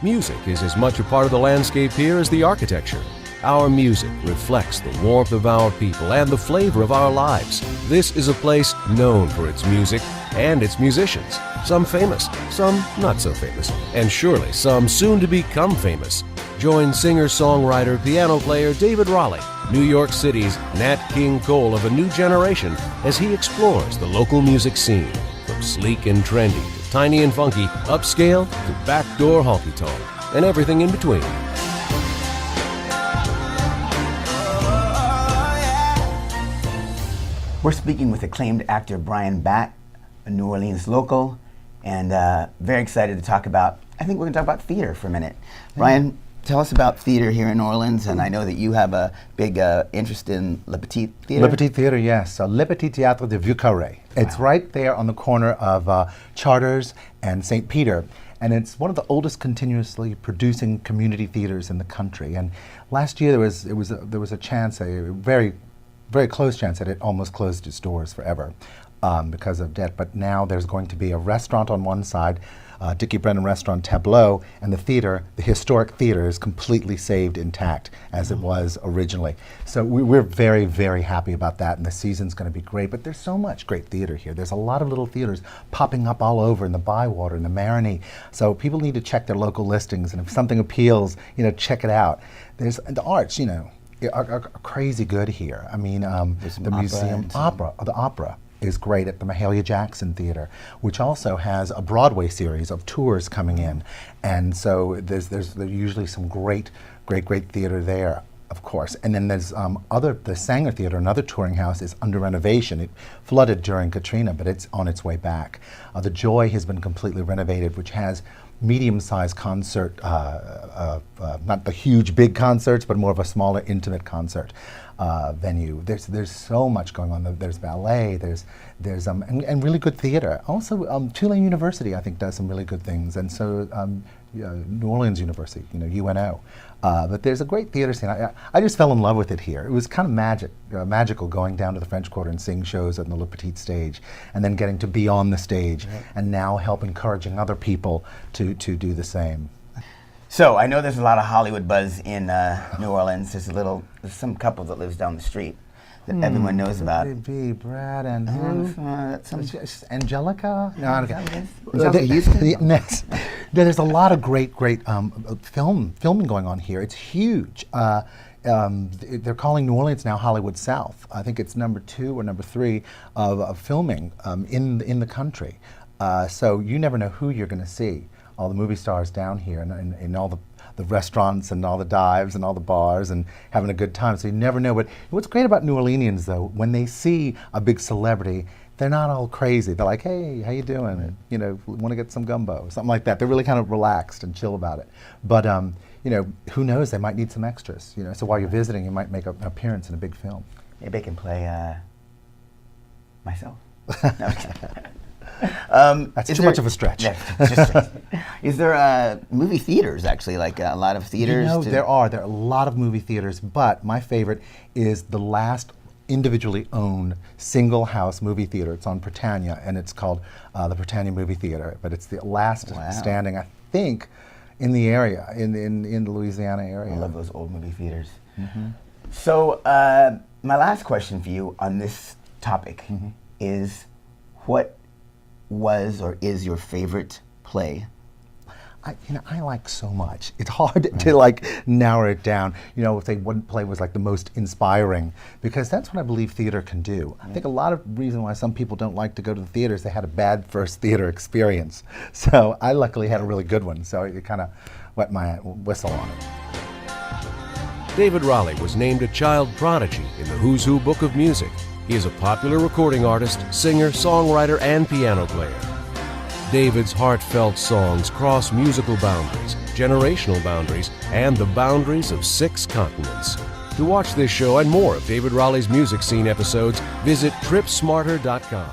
Music is as much a part of the landscape here as the architecture. Our music reflects the warmth of our people and the flavor of our lives. This is a place known for its music and its musicians. Some famous, some not so famous, and surely some soon to become famous. Join singer-songwriter, piano player David Raleigh, New York City's Nat King Cole of a new generation, as he explores the local music scene, from sleek and trendy to tiny and funky, upscale to backdoor honky-tonk, and everything in between. We're speaking with acclaimed actor Bryan Batt, a New Orleans local, and very excited to talk about, I think we're going to talk about theater for a minute. Bryan, tell us about theater here in New Orleans, and I know that you have a big interest in Le Petit Theater. Le Petit Theater, yes. So Le Petit Théâtre de Vieux Carré. It's right there on the corner of Charters and St. Peter. And it's one of the oldest continuously producing community theaters in the country. And last year there was a chance, a very close chance that it almost closed its doors forever because of debt. But now there's going to be a restaurant on one side, Dickie Brennan Restaurant Tableau, and the theater, the historic theater, is completely saved intact as it was originally. So we're very, very happy about that, and the season's going to be great. But there's so much great theater here. There's a lot of little theaters popping up all over in the Bywater, in the Marigny. So people need to check their local listings, and if something appeals, check it out. There's the arts, are crazy good here. I mean, the museum, the opera is great at the Mahalia Jackson Theater, which also has a Broadway series of tours coming in, and so there's usually some great theater there, of course. And then there's the Sanger Theater, another touring house, is under renovation. It flooded during Katrina, but it's on its way back. The Joy has been completely renovated, which has medium-sized concert, not the huge big concerts, but more of a smaller, intimate concert venue. There's so much going on. There's ballet. There's and really good theater. Also, Tulane University, I think, does some really good things, and so New Orleans University, UNO. But there's a great theater scene. I just fell in love with it here. It was kind of magical going down to the French Quarter and seeing shows on the Le Petit stage, and then getting to be on the stage, and now encouraging other people to do the same. So I know there's a lot of Hollywood buzz in New Orleans. There's some couple that lives down the street that everyone knows about. Brad and Angelica? No, Angelica Houston? Yes. There's a lot of great filming going on here. It's huge. They're calling New Orleans now Hollywood South. I think it's number 2 or number 3 of filming in the country. So you never know who you're going to see. All the movie stars down here, and all the restaurants and all the dives and all the bars and having a good time. So you never know. But what's great about New Orleanians, though, when they see a big celebrity, they're not all crazy. They're like, hey, how you doing? Want to get some gumbo or something like that. They're really kind of relaxed and chill about it. But who knows? They might need some extras. So while you're visiting, you might make an appearance in a big film. Maybe I can play myself. No, that's too much of a stretch. Is there movie theaters, actually, like a lot of theaters? There are a lot of movie theaters, but my favorite is the last individually owned single house movie theater. It's on Britannia, and it's called the Britannia Movie Theater, but it's the last standing, I think, in the area, in the Louisiana area. I love those old movie theaters. So my last question for you on this topic is, what was or is your favorite play? I like so much. It's hard to narrow it down. Say one play was the most inspiring, because that's what I believe theater can do. I think a lot of reason why some people don't like to go to the theaters, they had a bad first theater experience. So I luckily had a really good one. So it kind of wet my whistle on it. David Raleigh was named a child prodigy in the Who's Who Book of Music. He is a popular recording artist, singer, songwriter, and piano player. David's heartfelt songs cross musical boundaries, generational boundaries, and the boundaries of 6 continents. To watch this show and more of David Raleigh's music scene episodes, visit tripsmarter.com.